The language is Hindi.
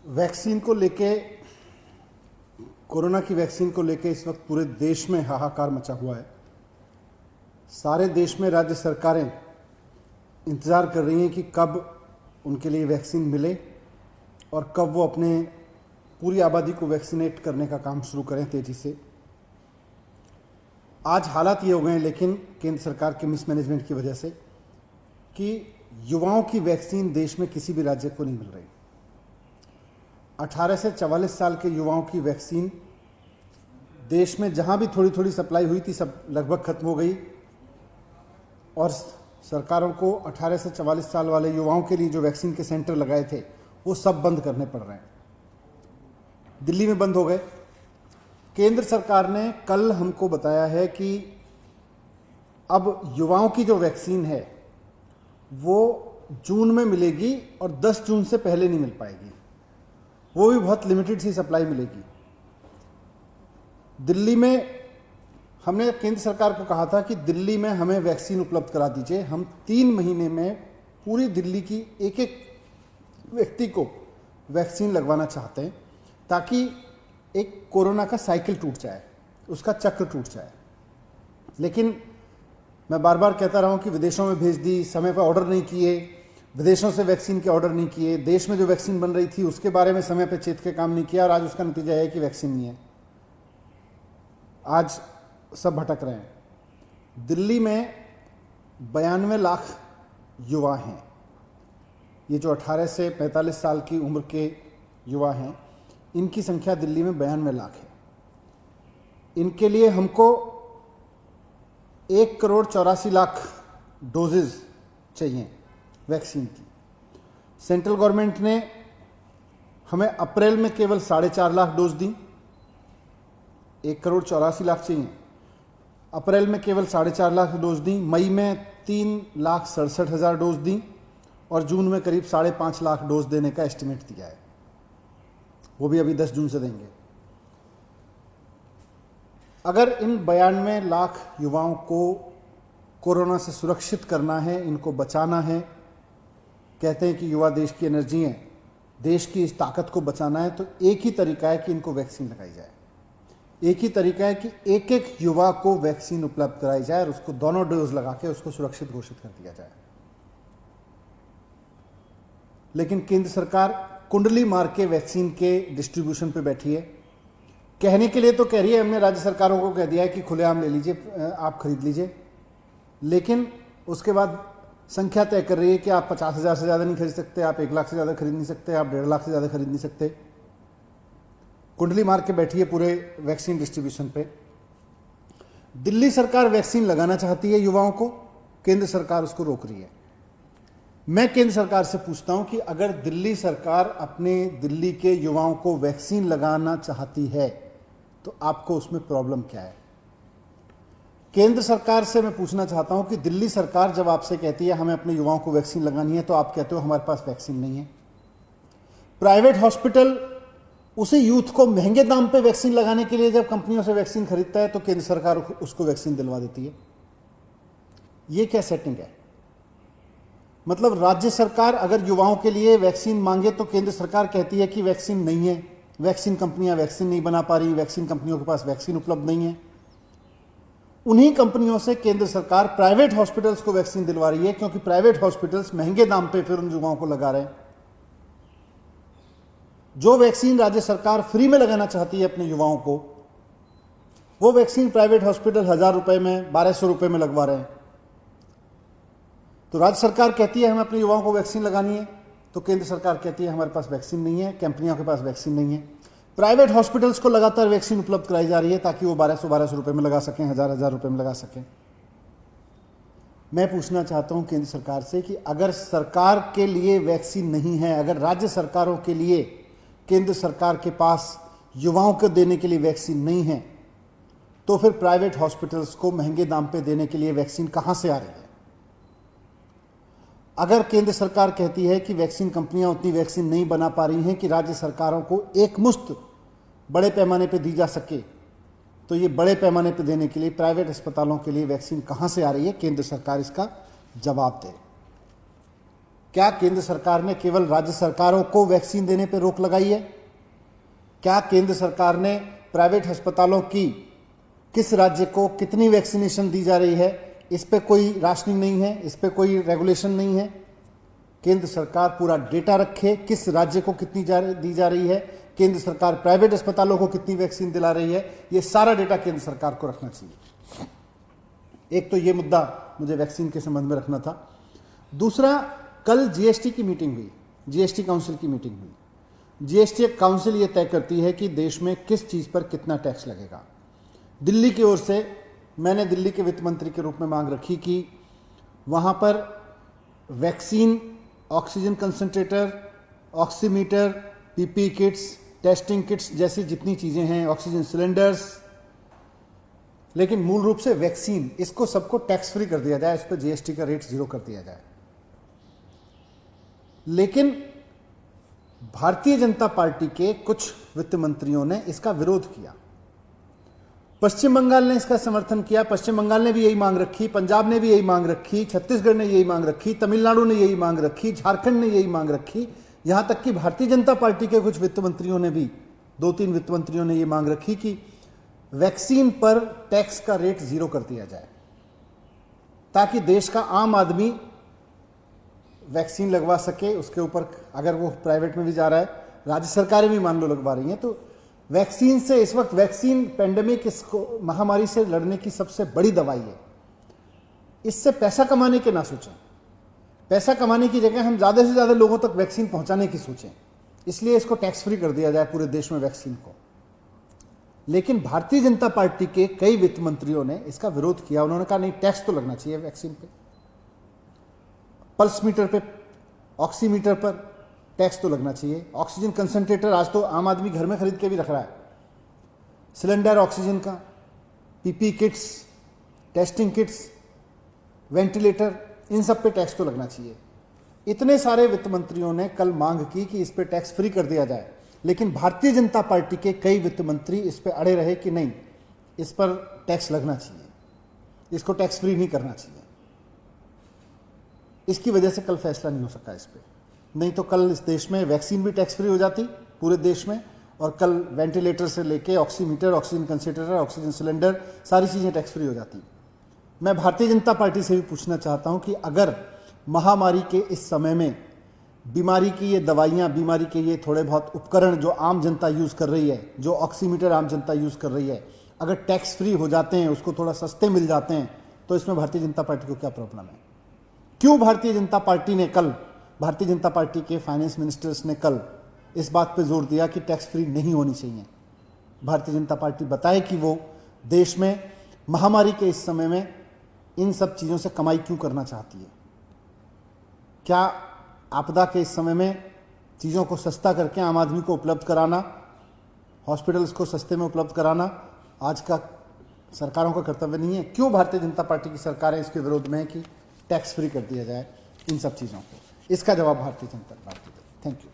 वैक्सीन को लेके, कोरोना की वैक्सीन को लेके इस वक्त पूरे देश में हाहाकार मचा हुआ है। सारे देश में राज्य सरकारें इंतज़ार कर रही हैं कि कब उनके लिए वैक्सीन मिले और कब वो अपने पूरी आबादी को वैक्सीनेट करने का काम शुरू करें तेज़ी से। आज हालात ये हो गए हैं, लेकिन केंद्र सरकार के मिसमैनेजमेंट की वजह से, कि युवाओं की वैक्सीन देश में किसी भी राज्य को नहीं मिल रही। 18 से 44 साल के युवाओं की वैक्सीन देश में जहां भी थोड़ी थोड़ी सप्लाई हुई थी, सब लगभग खत्म हो गई और सरकारों को 18 से 44 साल वाले युवाओं के लिए जो वैक्सीन के सेंटर लगाए थे वो सब बंद करने पड़ रहे हैं। दिल्ली में बंद हो गए। केंद्र सरकार ने कल हमको बताया है कि अब युवाओं की जो वैक्सीन है वो जून में मिलेगी और 10 जून से पहले नहीं मिल पाएगी, वो भी बहुत लिमिटेड सी सप्लाई मिलेगी। दिल्ली में हमने केंद्र सरकार को कहा था कि दिल्ली में हमें वैक्सीन उपलब्ध करा दीजिए। हम 3 महीने में पूरी दिल्ली की एक एक व्यक्ति को वैक्सीन लगवाना चाहते हैं, ताकि एक कोरोना का साइकिल टूट जाए, उसका चक्र टूट जाए। लेकिन मैं बार बार कहता रहा हूं कि विदेशों में भेज दी, समय पर ऑर्डर नहीं किए, विदेशों से वैक्सीन के ऑर्डर नहीं किए, देश में जो वैक्सीन बन रही थी उसके बारे में समय पर चेत के काम नहीं किया, और आज उसका नतीजा है कि वैक्सीन नहीं है। आज सब भटक रहे हैं। दिल्ली में 92 लाख युवा हैं। ये जो 18 से 45 साल की उम्र के युवा हैं, इनकी संख्या दिल्ली में 92 लाख है। इनके लिए हमको 1,84,00,000 डोजेज चाहिए वैक्सीन की। सेंट्रल गवर्नमेंट ने हमें अप्रैल में केवल 4.5 लाख डोज दी। 1,84,00,000 चाहिए। अप्रैल में केवल 4.5 लाख डोज दी, मई में 3,67,000 डोज दी और जून में करीब 5.5 लाख डोज देने का एस्टिमेट दिया है। वो भी अभी 10 जून से देंगे। अगर इन 92 लाख युवाओं को कोरोना से सुरक्षित करना है, इनको बचाना है, कहते हैं कि युवा देश की एनर्जी है, देश की इस ताकत को बचाना है, तो एक ही तरीका है कि इनको वैक्सीन लगाई जाए। एक ही तरीका है कि एक एक युवा को वैक्सीन उपलब्ध कराई जाए और उसको दोनों डोज लगा के उसको सुरक्षित घोषित कर दिया जाए। लेकिन केंद्र सरकार कुंडली मार के वैक्सीन के डिस्ट्रीब्यूशन पे बैठी है। कहने के लिए तो कह रही है, हमने राज्य सरकारों को कह दिया है कि खुलेआम ले लीजिए, आप खरीद लीजिए, लेकिन उसके बाद संख्या तय कर रही है कि आप 50,000 से ज़्यादा नहीं खरीद सकते, आप 1 लाख से ज़्यादा खरीद नहीं सकते, आप 1.5 लाख से ज़्यादा खरीद नहीं सकते। कुंडली मार के बैठी है पूरे वैक्सीन डिस्ट्रीब्यूशन पे। दिल्ली सरकार वैक्सीन लगाना चाहती है युवाओं को, केंद्र सरकार उसको रोक रही है। मैं केंद्र सरकार से पूछता हूं कि अगर दिल्ली सरकार अपने दिल्ली के युवाओं को वैक्सीन लगाना चाहती है तो आपको उसमें प्रॉब्लम क्या है? केंद्र सरकार से मैं पूछना चाहता हूं कि दिल्ली सरकार जब आपसे कहती है हमें अपने युवाओं को वैक्सीन लगानी है, तो आप कहते हो हमारे पास वैक्सीन नहीं है। प्राइवेट हॉस्पिटल उसी यूथ को महंगे दाम पे वैक्सीन लगाने के लिए जब कंपनियों से वैक्सीन खरीदता है, तो केंद्र सरकार उसको वैक्सीन दिलवा देती है। ये क्या सेटिंग है? मतलब राज्य सरकार अगर युवाओं के लिए वैक्सीन मांगे तो केंद्र सरकार कहती है कि वैक्सीन नहीं है, वैक्सीन कंपनियां वैक्सीन नहीं बना पा रही, वैक्सीन कंपनियों के पास वैक्सीन उपलब्ध नहीं है। उन्हीं कंपनियों से केंद्र सरकार प्राइवेट हॉस्पिटल्स को वैक्सीन दिलवा रही है, क्योंकि प्राइवेट हॉस्पिटल्स महंगे दाम पे फिर उन युवाओं को लगा रहे हैं। जो वैक्सीन राज्य सरकार फ्री में लगाना चाहती है अपने युवाओं को, वो वैक्सीन प्राइवेट हॉस्पिटल 1,000 रुपए में, 1,200 रुपए में लगवा रहे हैं। तो राज्य सरकार कहती है हमें अपने युवाओं को वैक्सीन लगानी है, तो केंद्र सरकार कहती है हमारे पास वैक्सीन नहीं है, कंपनियों के पास वैक्सीन नहीं है। प्राइवेट हॉस्पिटल्स को लगातार वैक्सीन उपलब्ध कराई जा रही है ताकि वो 1,200 रुपए में लगा सकें, 1,000 रुपए में लगा सकें। मैं पूछना चाहता हूं केंद्र सरकार से कि अगर सरकार के लिए वैक्सीन नहीं है, अगर राज्य सरकारों के लिए केंद्र सरकार के पास युवाओं को देने के लिए वैक्सीन नहीं है, तो फिर प्राइवेट हॉस्पिटल्स को महंगे दाम पे देने के लिए वैक्सीन कहां से आ रही है? अगर केंद्र सरकार कहती है कि वैक्सीन कंपनियां उतनी वैक्सीन नहीं बना पा रही हैं कि राज्य सरकारों को एक मुश्त बड़े पैमाने पे दी जा सके, तो ये बड़े पैमाने पे देने के लिए प्राइवेट अस्पतालों के लिए वैक्सीन कहां से आ रही है? केंद्र सरकार इसका जवाब दे। क्या केंद्र सरकार ने केवल राज्य सरकारों को वैक्सीन देने पर रोक लगाई है? क्या केंद्र सरकार ने प्राइवेट अस्पतालों की किस राज्य को कितनी वैक्सीनेशन दी जा रही है, इस पे कोई राशनिंग नहीं है, इस पे कोई रेगुलेशन नहीं है? केंद्र सरकार पूरा डेटा रखे, किस राज्य को कितनी दी जा रही है, केंद्र सरकार प्राइवेट अस्पतालों को कितनी वैक्सीन दिला रही है, ये सारा डेटा केंद्र सरकार को रखना चाहिए। एक तो ये मुद्दा मुझे वैक्सीन के संबंध में रखना था। दूसरा, कल जीएसटी की मीटिंग हुई, जीएसटी काउंसिल की मीटिंग हुई। जीएसटी काउंसिल ये तय करती है कि देश में किस चीज पर कितना टैक्स लगेगा। दिल्ली की ओर से मैंने दिल्ली के वित्त मंत्री के रूप में मांग रखी कि वहां पर vaccine, oxygen concentrator, oximeter, PP kits, testing kits जैसी जितनी चीजें हैं, ऑक्सीजन सिलेंडर्स, लेकिन मूल रूप से वैक्सीन, इसको सबको टैक्स फ्री कर दिया जाए, इस पर जीएसटी का रेट 0 कर दिया जाए। लेकिन भारतीय जनता पार्टी के कुछ वित्त मंत्रियों ने इसका विरोध किया। पश्चिम बंगाल ने इसका समर्थन किया, पश्चिम बंगाल ने भी यही मांग रखी, पंजाब ने भी यही मांग रखी, छत्तीसगढ़ ने यही मांग रखी, तमिलनाडु ने यही मांग रखी, झारखंड ने यही मांग रखी, यहां तक कि भारतीय जनता पार्टी के कुछ वित्त मंत्रियों ने भी, 2-3 वित्त मंत्रियों ने यह मांग रखी कि वैक्सीन पर टैक्स का रेट 0 कर दिया जाए, ताकि देश का आम आदमी वैक्सीन लगवा सके। उसके ऊपर अगर वो प्राइवेट में भी जा रहा है, राज्य सरकारें भी मान लो लगवा रही हैं, तो वैक्सीन से इस वक्त वैक्सीन पेंडेमिक, इसको महामारी से लड़ने की सबसे बड़ी दवाई है। इससे पैसा कमाने के ना सोचें, पैसा कमाने की जगह हम ज्यादा से ज्यादा लोगों तक वैक्सीन पहुंचाने की सोचें, इसलिए इसको टैक्स फ्री कर दिया जाए पूरे देश में वैक्सीन को। लेकिन भारतीय जनता पार्टी के कई वित्त मंत्रियों ने इसका विरोध किया। उन्होंने कहा नहीं, टैक्स तो लगना चाहिए वैक्सीन पे, पल्स मीटर पे, ऑक्सीमीटर पर टैक्स तो लगना चाहिए। ऑक्सीजन कंसंट्रेटर आज तो आम आदमी घर में खरीद के भी रख रहा है, सिलेंडर ऑक्सीजन का, PP kits, testing kits, ventilator, इन सब पे टैक्स तो लगना चाहिए। इतने सारे वित्त मंत्रियों ने कल मांग की कि इस पे टैक्स फ्री कर दिया जाए, लेकिन भारतीय जनता पार्टी के कई वित्त मंत्री इस पे अड़े रहे कि नहीं, इस पर टैक्स लगना चाहिए, इसको टैक्स फ्री नहीं करना चाहिए। इसकी वजह से कल फैसला नहीं हो सका इस पे, नहीं तो कल इस देश में वैक्सीन भी टैक्स फ्री हो जाती पूरे देश में, और कल वेंटिलेटर से लेके oximeter, oxygen concentrator, oxygen cylinder, सारी चीजें टैक्स फ्री हो जाती। मैं भारतीय जनता पार्टी से भी पूछना चाहता हूं कि अगर महामारी के इस समय में बीमारी की ये दवाइयां, बीमारी के ये थोड़े बहुत उपकरण जो आम जनता यूज कर रही है, जो ऑक्सीमीटर आम जनता यूज कर रही है, अगर टैक्स फ्री हो जाते हैं, उसको थोड़ा सस्ते मिल जाते हैं, तो इसमें भारतीय जनता पार्टी को क्या प्रॉब्लम है? क्यों भारतीय जनता पार्टी ने कल, भारतीय जनता पार्टी के फाइनेंस मिनिस्टर्स ने कल इस बात पे जोर दिया कि टैक्स फ्री नहीं होनी चाहिए? भारतीय जनता पार्टी बताए कि वो देश में महामारी के इस समय में इन सब चीजों से कमाई क्यों करना चाहती है। क्या आपदा के इस समय में चीजों को सस्ता करके आम आदमी को उपलब्ध कराना, हॉस्पिटल्स को सस्ते में उपलब्ध कराना आज का सरकारों का कर्तव्य नहीं है? क्यों भारतीय जनता पार्टी की सरकारें इसके विरोध में है कि टैक्स फ्री कर दिया जाए इन सब चीजों को? इसका जवाब Bharatiya Janata party they. Thank you.